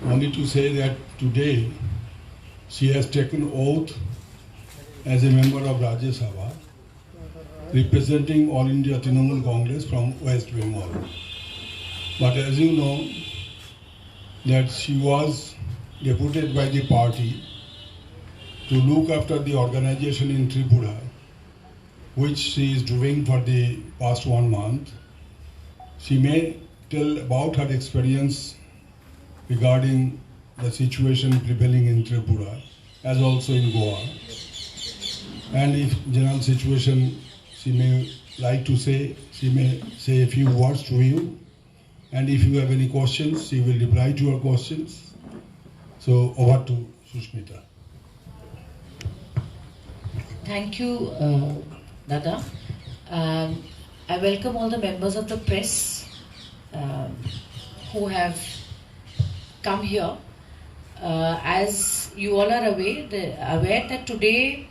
Only to say that today she has taken oath as a member of Rajya Sabha, representing All India Trinamool Congress from West Bengal. But as you know, that she was deputed by the party to look after the organization in Tripura, which she is doing for the past 1 month. She may tell about her experience regarding the situation prevailing in Tripura, as also in Goa. And if general situation she may like to say, she may say a few words to you. And if you have any questions, she will reply to your questions. So over to Sushmita. Thank you, Dada. I welcome all the members of the press who have come here. As you all are aware that today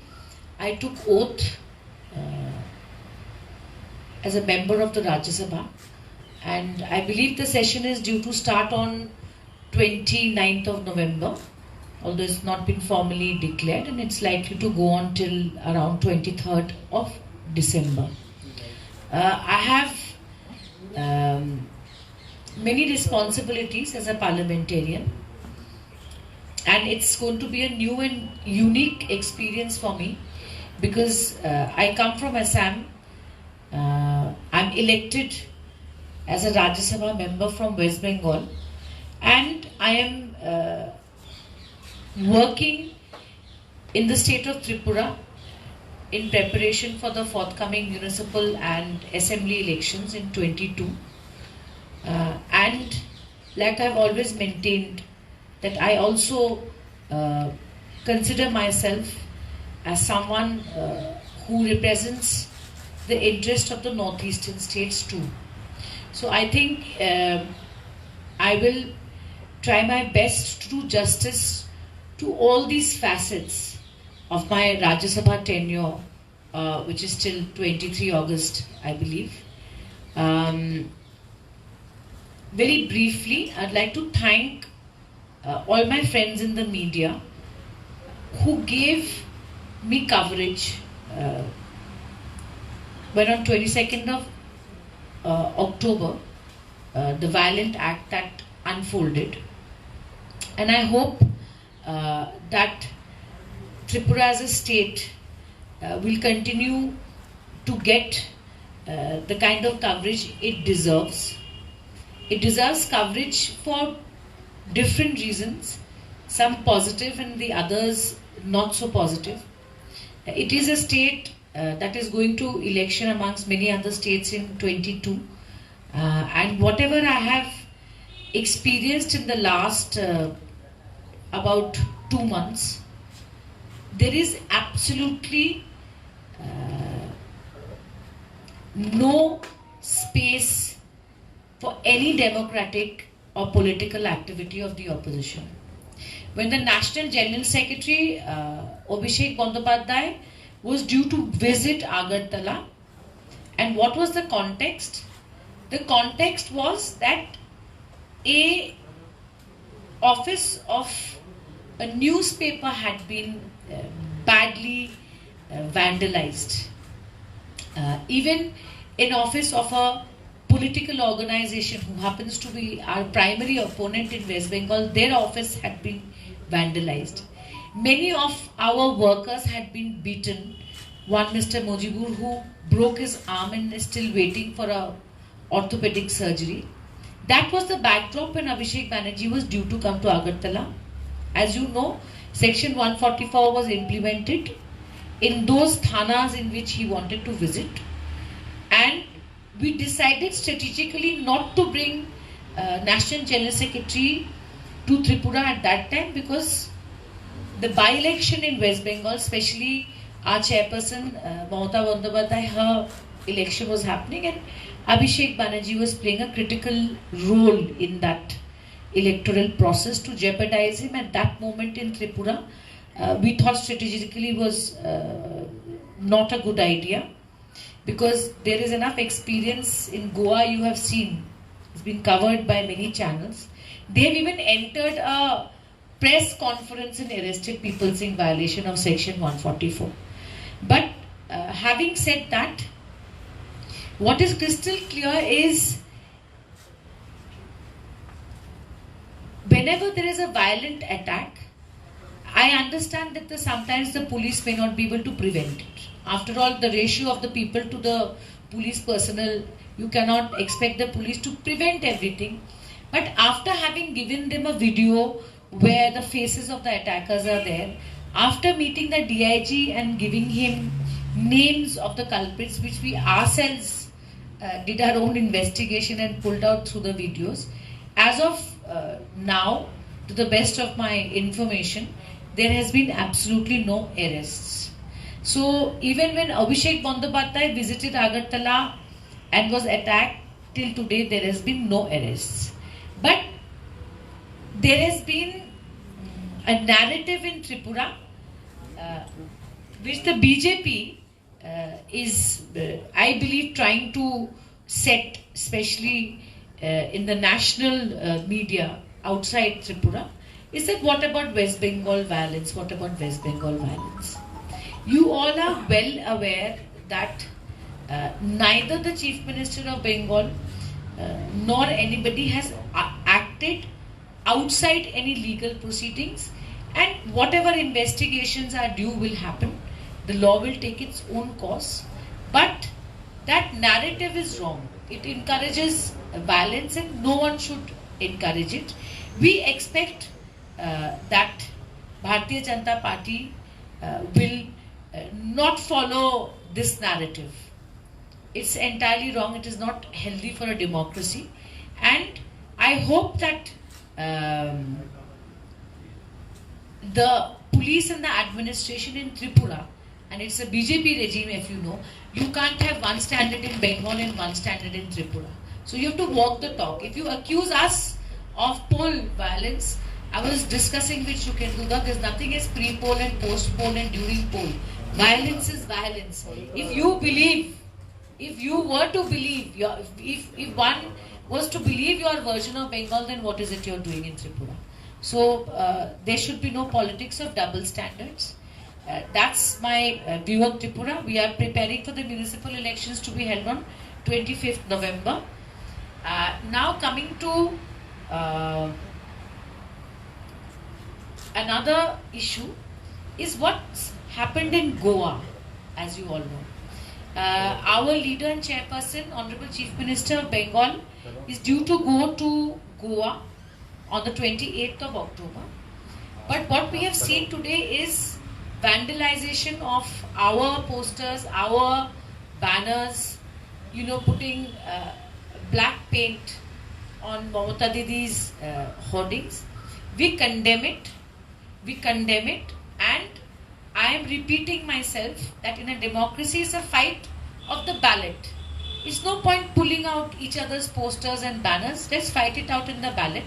I took oath as a member of the Rajya Sabha, and I believe the session is due to start on 29th of November, although it's not been formally declared, and it's likely to go on till around 23rd of December. I have many responsibilities as a parliamentarian, and it's going to be a new and unique experience for me because I come from Assam. I'm elected as a Rajya Sabha member from West Bengal, and I am working in the state of Tripura in preparation for the forthcoming municipal and assembly elections in 22. And like I've always maintained that I also consider myself as someone who represents the interest of the northeastern states too. So I think I will try my best to do justice to all these facets of my Rajya Sabha tenure, which is till 23 August, I believe. Very briefly, I'd like to thank all my friends in the media who gave me coverage when on 22nd of October, the violent act that unfolded. And I hope that Tripura as a state will continue to get the kind of coverage it deserves. It deserves coverage for different reasons, some positive and the others not so positive. It is a state that is going to election amongst many other states in 22. And whatever I have experienced in the last about 2 months, there is absolutely no space for any democratic or political activity of the opposition. When the National General Secretary Abhishek Bandyopadhyay was due to visit Agartala, and what was the context? The context was that a office of a newspaper had been badly vandalized. Even in office of a political organization who happens to be our primary opponent in West Bengal, their office had been vandalized. Many of our workers had been beaten. One, Mr. Mojibur, who broke his arm and is still waiting for a orthopedic surgery. That was the backdrop when Abhishek Banerjee was due to come to Agartala. As you know, Section 144 was implemented in those thanas in which he wanted to visit, and we decided strategically not to bring National General Secretary to Tripura at that time because the by-election in West Bengal, especially our chairperson Mamata Bandyopadhyay, her election was happening, and Abhishek Banerjee was playing a critical role in that electoral process. To jeopardize him at that moment in Tripura, we thought strategically was not a good idea, because there is enough experience in Goa. You have seen, it's been covered by many channels, They've even entered a press conference and arrested people in violation of Section 144. But having said that, what is crystal clear is whenever there is a violent attack, I understand that sometimes the police may not be able to prevent it. After all, the ratio of the people to the police personnel, you cannot expect the police to prevent everything. But after having given them a video where the faces of the attackers are there, after meeting the DIG and giving him names of the culprits, which we ourselves did our own investigation and pulled out through the videos, as of now, to the best of my information, there has been absolutely no arrests. So even when Abhishek Bandyopadhyay visited Agartala and was attacked, till today there has been no arrests. But there has been a narrative in Tripura which the BJP is, I believe, trying to set, especially in the national media outside Tripura, is that what about West Bengal violence? What about West Bengal violence? You all are well aware that neither the Chief Minister of Bengal nor anybody has acted outside any legal proceedings, and whatever investigations are due will happen. The law will take its own course. But that narrative is wrong. It encourages violence and no one should encourage it. We expect that Bharatiya Janata Party will not follow this narrative. It's entirely wrong. It is not healthy for a democracy. And I hope that the police and the administration in Tripura, and it's a BJP regime, if you know, you can't have one standard in Bengal and one standard in Tripura. So you have to walk the talk. If you accuse us of poll violence, I was discussing which you can do that. There's nothing as pre-poll and post-poll and during poll. Violence is violence. If you believe, if you were to believe, if one was to believe your version of Bengal, then what is it you're doing in Tripura? So there should be no politics of double standards. That's my view of Tripura. We are preparing for the municipal elections to be held on 25th November. Now coming to another issue is what's happened in Goa, as you all know. Our leader and chairperson, Honorable Chief Minister of Bengal, is due to go to Goa on the 28th of October. But what we have seen today is vandalization of our posters, our banners, putting black paint on Mamata Didi's hoardings. We condemn it. And I am repeating myself that in a democracy it's a fight of the ballot. It's no point pulling out each other's posters and banners. Let's fight it out in the ballot.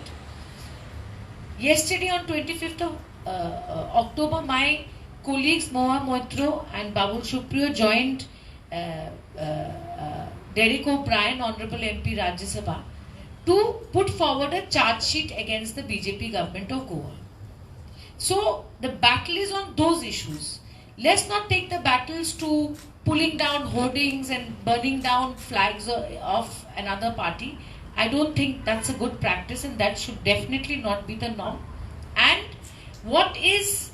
Yesterday on 25th of October, my colleagues Moha Moitro and Babul Supriyo joined Derek O'Brien, Honorable MP Rajya Sabha, to put forward a charge sheet against the BJP government of Goa. So the battle is on those issues. Let's not take the battles to pulling down hoardings and burning down flags of another party. I don't think that's a good practice, and that should definitely not be the norm. And what is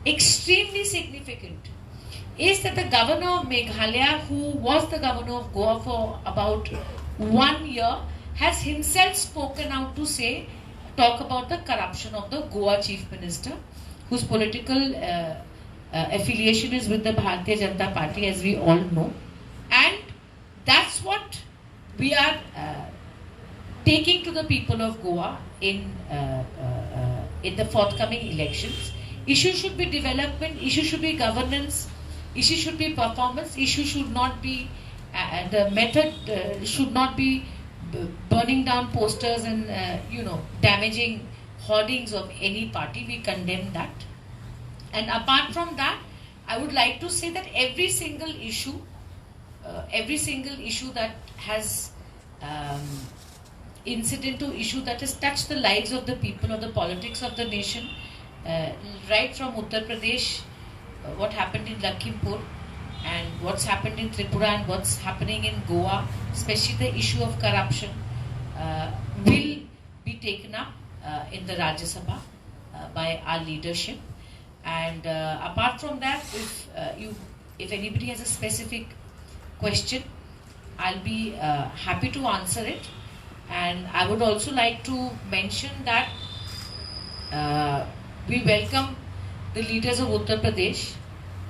extremely significant is that the governor of Meghalaya, who was the governor of Goa for about 1 year, has himself spoken out to talk about the corruption of the Goa Chief Minister, whose political affiliation is with the Bharatiya Janata Party, as we all know. And that's what we are taking to the people of Goa in the forthcoming elections. Issue should be development, issue should be governance, issue should be performance, issue should not be, the method should not be burning down posters and damaging hoardings of any party. We condemn that. And apart from that, I would like to say that every single issue that has incident or issue that has touched the lives of the people or the politics of the nation, right from Uttar Pradesh, what happened in Lakhimpur, and what's happened in Tripura, and what's happening in Goa, especially the issue of corruption, will be taken up in the Rajya Sabha by our leadership. And apart from that, if anybody has a specific question, I'll be happy to answer it. And I would also like to mention that we welcome the leaders of Uttar Pradesh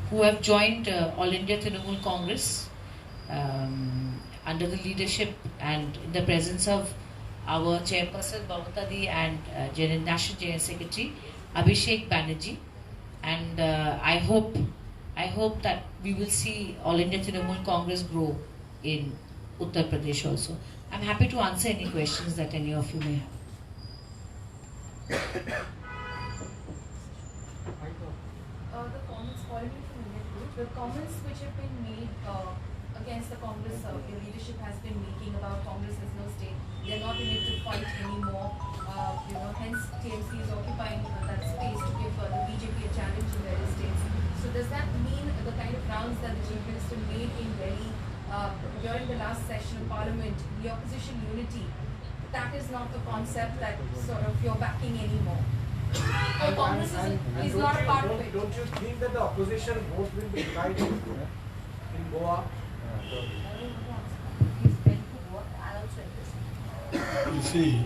who have joined All India Trinamool Congress under the leadership and in the presence of our chairperson Mamata Di and National General Secretary Abhishek Banerjee. And I hope that we will see All India Trinamool Congress grow in Uttar Pradesh also. I'm happy to answer any questions that any of you may have. The comments following from the comments which have been made against the Congress, your leadership has been making about Congress has no state. They are not in it to fight anymore. Hence TMC is occupying that space to give the BJP a challenge in various states. So does that mean the kind of rounds that the Chief Minister made in Delhi during the last session of Parliament, the opposition unity, that is not the concept that sort of you're backing anymore? Congress is not a part of it. Don't you think that the opposition vote will be divided in Goa? You see,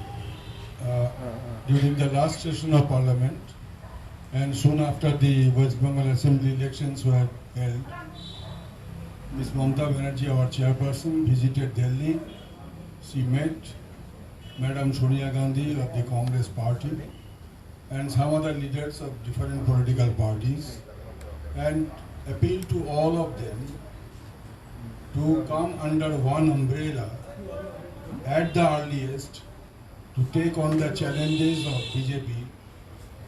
during the last session of Parliament and soon after the West Bengal Assembly elections were held, Ms. Mamata Banerjee, our chairperson, visited Delhi. She met Madam Sonia Gandhi of the Congress party and some other leaders of different political parties and appealed to all of them to come under one umbrella at the earliest to take on the challenges of BJP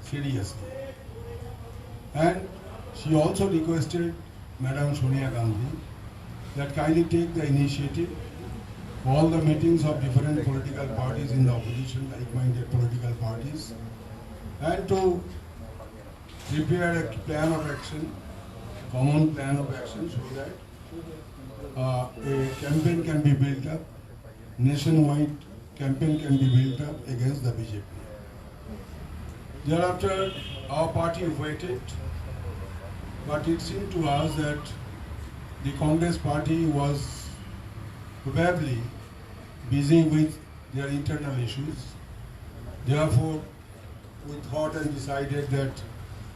seriously. And she also requested Madam Sonia Gandhi that kindly take the initiative, all the meetings of different political parties in the opposition, like-minded political parties, and to prepare a plan of action, common plan of action, so that a campaign can be built up, nationwide campaign can be built up against the BJP. Thereafter, our party waited, but it seemed to us that the Congress party was probably busy with their internal issues. Therefore, we thought and decided that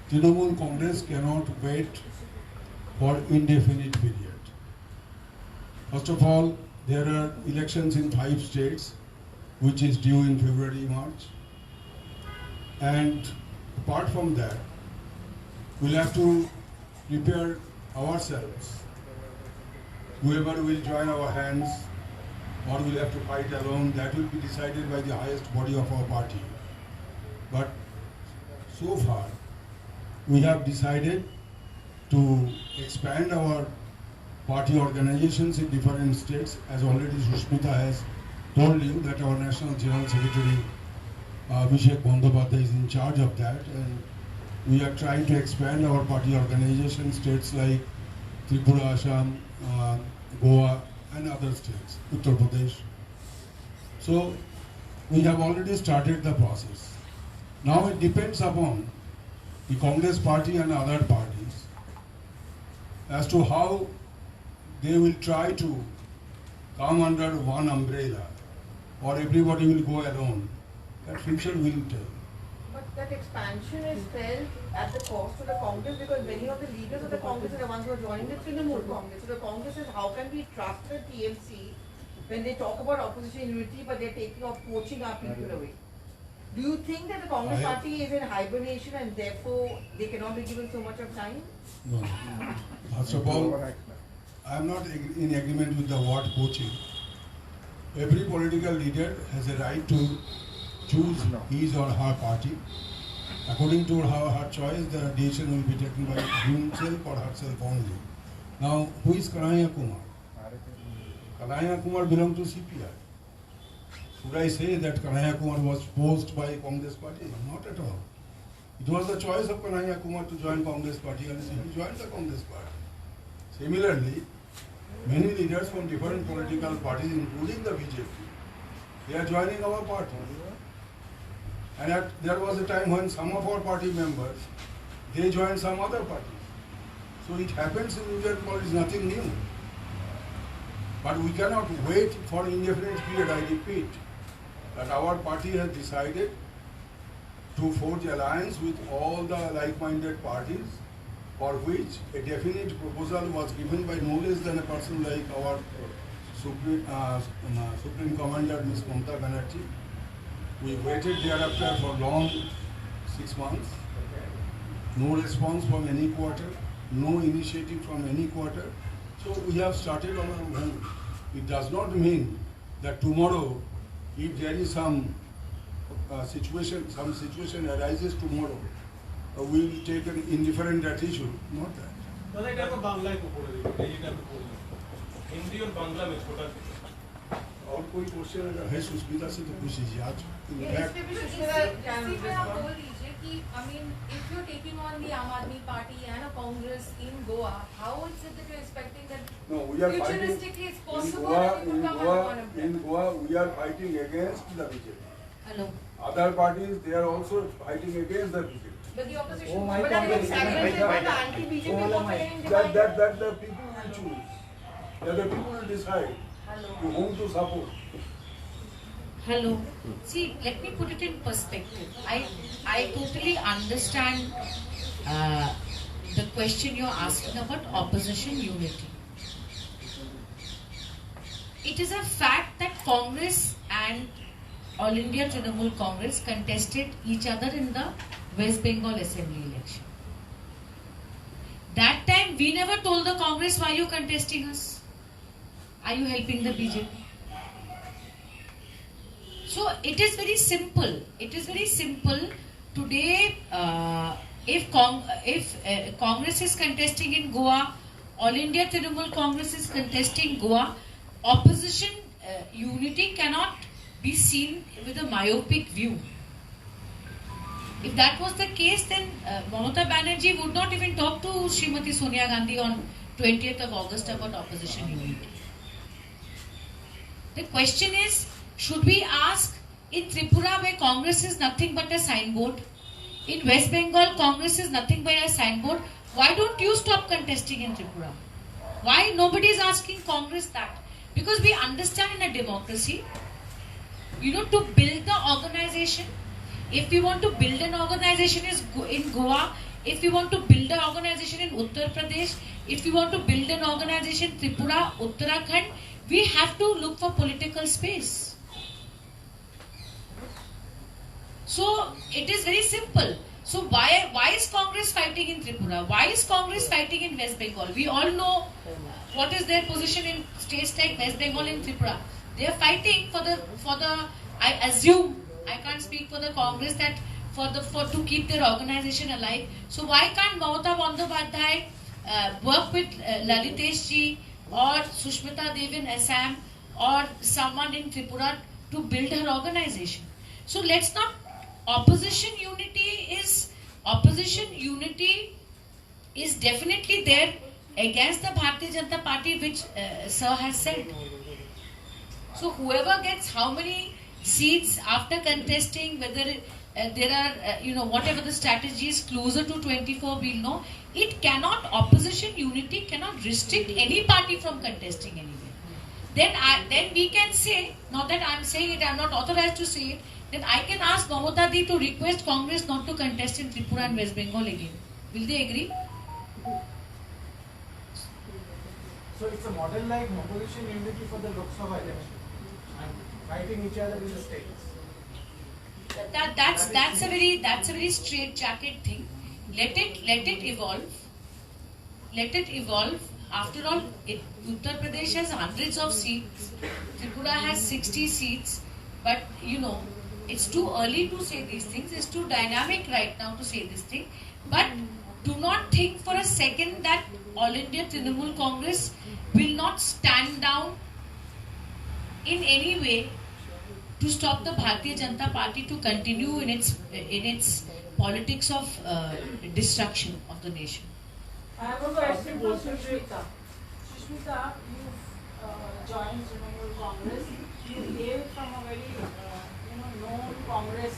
Trinamool Congress cannot wait for indefinite period. First of all, there are elections in 5 states, which is due in February, March. And apart from that, we'll have to prepare ourselves. Whoever will join our hands or will have to fight alone, that will be decided by the highest body of our party. But so far, we have decided to expand our party organizations in different states. As already Sushmita has told you, that our National General Secretary Abhishek Bandyopadhyay is in charge of that, and we are trying to expand our party organization states like Tripura, Assam, Goa and other states, Uttar Pradesh. So we have already started the process. Now it depends upon the Congress party and other parties as to how they will try to come under one umbrella or everybody will go alone. That future will tell. But that expansion is felt at the cost of the Congress, because many of the leaders of the Congress are the ones who are joining the Trinamool Congress. So the Congress says, how can we trust the TMC when they talk about opposition unity but they're taking off poaching our people away? Do you think that the Congress party is in hibernation and therefore they cannot be given so much of time? No. First of all, I am not in agreement with the word poaching. Every political leader has a right to choose his or her party. According to her choice, the decision will be taken by himself or herself only. Now, who is Kanhaiya Kumar? Kanhaiya Kumar belongs to CPI. Should I say that Kanhaiya Kumar was forced by Congress party? Not at all. It was the choice of Kanhaiya Kumar to join Congress party and he joined the Congress party. Similarly, many leaders from different political parties, including the BJP, they are joining our party. And there was a time when some of our party members, they joined some other parties. So it happens in Indian politics, nothing new. But we cannot wait for indefinite period, I repeat, that our party has decided to forge alliance with all the like-minded parties, for which a definite proposal was given by no less than a person like our Supreme Commander, Ms. Mamata Banerjee. We waited thereafter for long 6 months. No response from any quarter, no initiative from any quarter. So we have started on our own. It does not mean that tomorrow, if there is some situation arises tomorrow, we will take an indifferent attitude. Not that. दादा এটা তো বাংলায় তো পড়ে দিই এইটা আমি বললাম হিন্দি और बांग्ला में छोटा और कोई क्वेश्चन अगर है सुष्मिता से तो पूछ लीजिए आज इस पे आप बोल दीजिए कि I mean if you're taking on the Aam Aadmi Party and a Congress in Goa, how is it that you're expecting that no, we are futuristically it's possible that you could come on a in Goa we are fighting against the BJP. Hello. Other parties, they are also fighting against the BJP. but the opposition But I think segmented by the anti-BJP vote and That the people will choose. That the people will decide to whom to support. Hello. See, let me put it in perspective. I totally understand the question you're asking about opposition unity. It is a fact that Congress and All India Trinamool Congress contested each other in the West Bengal Assembly election. That time we never told the Congress, why are you contesting us? Are you helping the BJP? So it is very simple. It is very simple. Today, if Congress is contesting in Goa, All India Trinamool Congress is contesting Goa, opposition unity cannot be seen with a myopic view. If that was the case, then Mamata Banerjee would not even talk to Srimati Sonia Gandhi on 20th of August about opposition unity. The question is, should we ask in Tripura where Congress is nothing but a signboard, in West Bengal Congress is nothing but a signboard, why don't you stop contesting in Tripura? Why nobody is asking Congress that? Because we understand in a democracy, to build the organization, if we want to build an organization in Goa, if we want to build an organization in Uttar Pradesh, if we want to build an organization in Tripura, Uttarakhand, we have to look for political space. So it is very simple. So why is Congress fighting in Tripura? Why is Congress fighting in West Bengal? We all know what is their position in states like West Bengal and Tripura. They are fighting for the I assume, I can't speak for the Congress, that to keep their organization alive. So why can't Mamata Bandyopadhyay work with Lalitesh ji or Sushmita Dev in Assam or someone in Tripura to build her organization? So let's not, opposition unity is definitely there against the Bharatiya Janata Party, which Sir has said. So whoever gets how many seats after contesting, whether there are, whatever the strategy is, closer to 24, we'll know. It cannot, opposition unity cannot restrict any party from contesting anywhere. Then we can say, not that I'm saying it, I'm not authorized to say it, then I can ask Mamata Di to request Congress not to contest in Tripura and West Bengal again. Will they agree? So it's a model like opposition unity for the Lok Sabha election and fighting each other in the states. That's a very straight-jacket thing. Let it evolve. Let it evolve. After all, Uttar Pradesh has hundreds of seats. Tripura has 60 seats. But it's too early to say these things. It's too dynamic right now to say this thing. But do not think for a second that All India Trinamool Congress will not stand down in any way to stop the Bharatiya Janata Party to continue in its politics of destruction of the nation. I have a question for Sushmita. Sushmita, you've joined Trinamool Congress. You hail from a very known Congress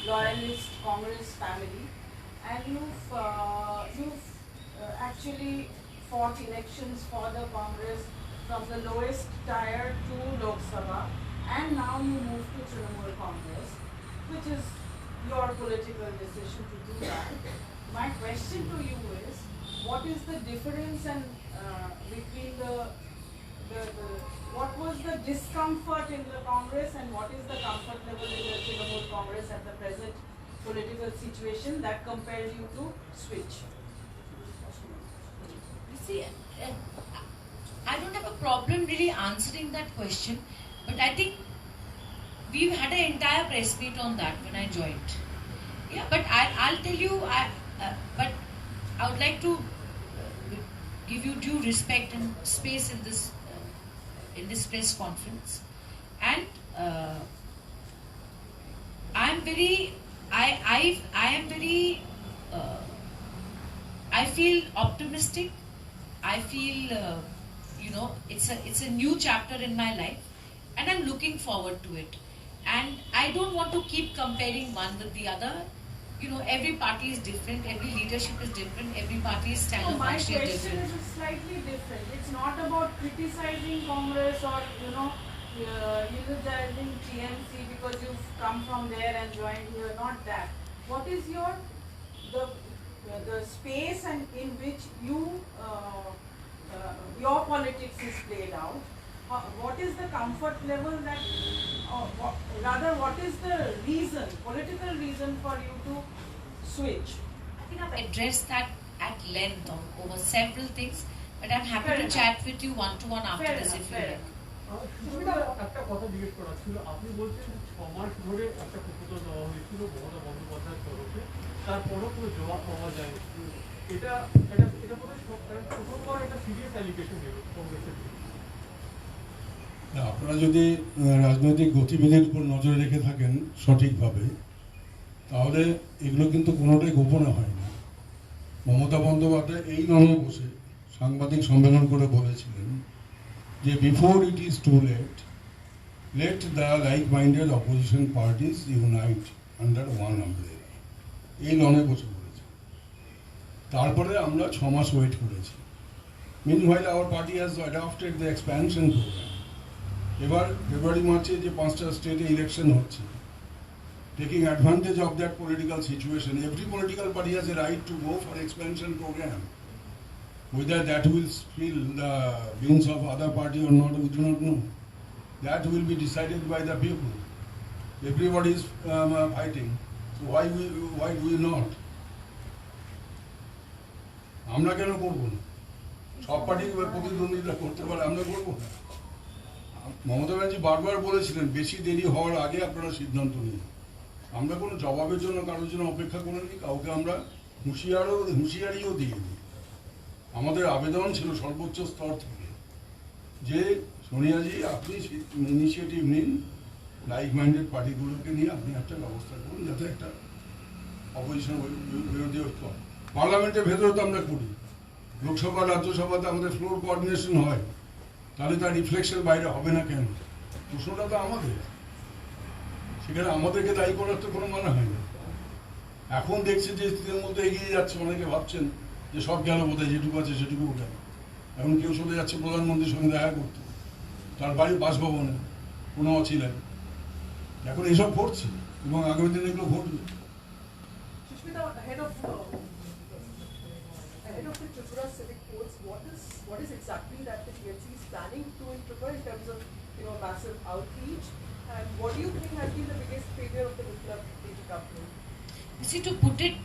loyalist Congress family, and you've actually fought elections for the Congress from the lowest tier to Lok Sabha, and now you move to Trinamool Congress, which is your political decision to do that. My question to you is, what is the difference and between what was the discomfort in the Congress and what is the comfort level in the Trinamool Congress at the present political situation that compels you to switch? You see, I don't have a problem really answering that question, but I think we've had an entire press meet on that when I joined. Yeah, but I'll tell you, but I would like to give you due respect and space in this press conference, and I feel optimistic. I feel it's a new chapter in my life, and I'm looking forward to it. And I don't want to keep comparing one with the other. Every party is different, every leadership is different, every party's style So of my action is question different. is slightly different. It's not about criticizing Congress or eulogizing TMC because you've come from there and joined here. Not that. What is the space and in which your politics is played out? What is the comfort level that, what is the reason, political reason for you to switch? I think I've addressed that at length over several things, but I'm happy Fair to enough. chat with you one-to-one after Fair this enough, if you fair like. Susmita, একটা কথা জিজ্ঞেস করা ছিল, আপনি বলছেন 6 মাস ধরে একটা proposal দেওয়া হয়েছিল মমতা বন্দ্যোপাধ্যায়ের তরফে, তারপরও কোনো জবাব পাওয়া যায়নি। এটা প্রথমবার একটা সিরিয়াস অ্যালিগেশন এলো কংগ্রেসের বিরুদ্ধে। আপনারা যদি রাজনৈতিক গতিবিধির উপর নজর রেখে থাকেন সঠিকভাবে, তাহলে এগুলো কিন্তু কোনোটাই গোপনে হয় না। মমতা বন্দ্যোপাধ্যায় এই লনে বসে সাংবাদিক সম্মেলন করে বলেছিলেন যে before it is too late the like minded opposition parties unite under one umbrella. এই লনে বসে বলেছে। তারপরে আমরা 6 মাস ওয়েট করেছি। Meanwhile, our party has adopted the expansion program. এবার ফেব্রুয়ারি মার্চে যে 5টা স্টেটে ইলেকশন হচ্ছে, taking advantage of that political situation, every political party has a right to go for expansion program. Whether that will fill the wings of other party or not, we do not know. That will be decided by the people. Everybody is fighting. So why do we not? আমরা কেন করবো না? সব party প্রতিদ্বন্দ্বিতা করতে পারে, আমরা করবো না। মমতা ব্যানার্জি বারবার বলেছিলেন বেশি দেরি হওয়ার আগে আপনারা সিদ্ধান্ত নিন। আমরা কোনো জবাবের জন্য কারোর জন্য অপেক্ষা করিনি, কাউকে আমরা হুঁশিয়ারিও দিইনি। আমাদের আবেদন ছিল সর্বোচ্চ স্তর থেকে যে সোনিয়াজি আপনি ইনিশিয়েটিভ নিন, লাইক মাইন্ডেড পার্টিগুলোকে নিয়ে আপনি একটা ব্যবস্থা করুন যাতে একটা অপোজিশন বিরোধী ঐক্য হয়। পার্লামেন্টের ভেতরে তো আমরা করি, লোকসভা রাজ্যসভাতে আমাদের ফ্লোর কোঅর্ডিনেশন হয়, তাহলে তার রিফ্লেকশন বাইরে হবে না কেন? প্রশ্নটা তো আমাদের, সেখানে আমাদেরকে দায়ী করার তো কোনো মানে হয় না। এখন দেখছি যে তৃণমূল তো এগিয়ে যাচ্ছে, অনেকে ভাবছেন যে সব গেল বোধহয়, যেটুকু আছে সেটুকু গেল। এখন কেউ চলে যাচ্ছে প্রধানমন্ত্রীর সঙ্গে দেখা করতে, তার বাড়ির বাসভবনে কোনো অছিলেন। এখন এইসব ঘটছে এবং আগামী দিনে এগুলো ঘটবে। Sushmita, ahead of the Tripura civic polls, what is exactly that the TMC is planning to do in Tripura in terms of massive outreach, and what do you think has been the biggest failure of the Biplab government? You see, to put it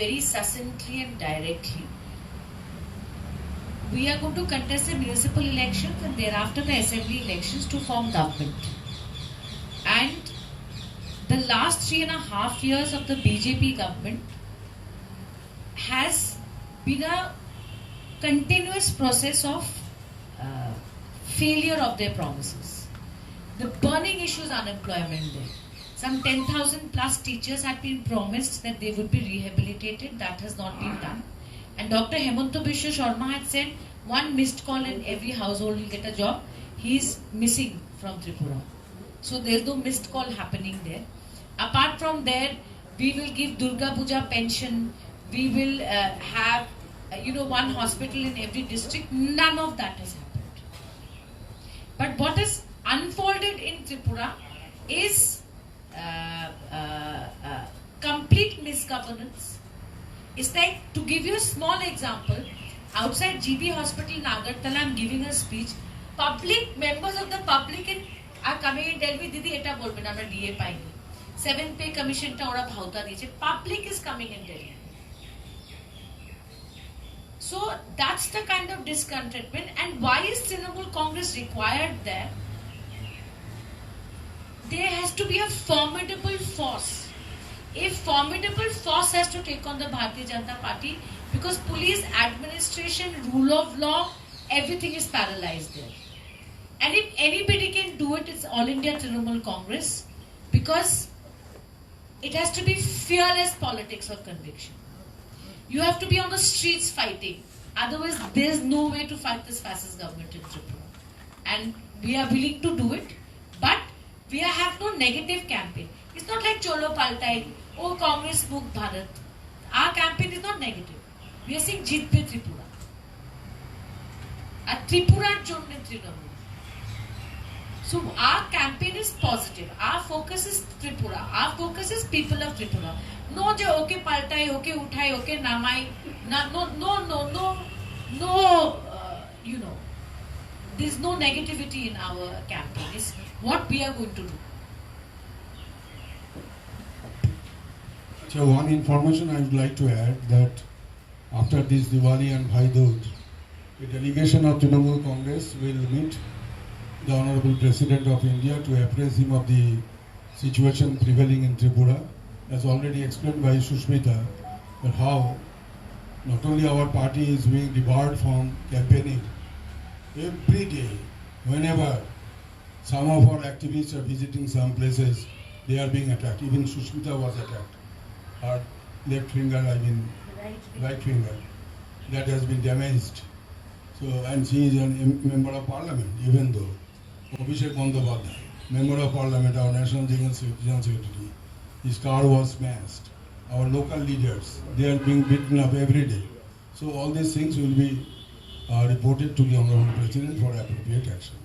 very succinctly and directly, we are going to contest the municipal elections and thereafter the assembly elections to form government. And the last 3.5 years of the BJP government has been a continuous process of failure of their promises. The burning issue is unemployment there. Some 10,000 plus teachers had been promised that they would be rehabilitated. That has not been done. And Dr. Hemanta Biswa Sharma had said one missed call in every household will get a job. He is missing from Tripura. So there is no missed call happening there. Apart from there, we will give Durga Puja pension. We will have, one hospital in every district. None of that has happened. But what is unfolded in Tripura is complete misgovernance. It's like, to give you a small example, outside GB Hospital in Agartala, I'm giving a speech. Members of the public are coming and tell me, Didi, eta bolben, amra DA paini. 7th pay commission ta ora bhauta diyeche. Public is coming and telling. So that's the kind of discontentment. And why is Trinamool Congress required there? There has to be a formidable force. A formidable force has to take on the Bharatiya Janata Party, because police, administration, rule of law, everything is paralyzed there. And if anybody can do it, it's All India Trinamool Congress, because it has to be fearless politics of conviction. You have to be on the streets fighting. Otherwise, there's no way to fight this fascist government in Tripura. And we are willing to do it, but we have no negative campaign. It's not like Cholo Paltai, oh Congress Mukh Bharat. Our campaign is not negative. We are saying Jeet Pe Tripura. A Tripura Jonne Trinamool. So our campaign is positive. Our focus is Tripura. Our focus is people of Tripura. No je okay paltai, okay uthai, okay namai. No, there's no negativity in our campaign. It's what we are going to do. So one information I would like to add, that after this Diwali and Bhai Dooj, a delegation of Trinamool Congress will meet the Honorable President of India to apprise him of the situation prevailing in Tripura, as already explained by Sushmita, that how not only our party is being debarred from campaigning. Every day, whenever some of our activists are visiting some places, they are being attacked. Even Sushmita was attacked. Her left finger, right finger, that has been damaged. So, and she is a member of parliament, even though Abhishek Bandyopadhyay, member of parliament, our national general secretary, his car was smashed. Our local leaders, they are being beaten up every day. So all these things will be reported to the Honorable President for appropriate action.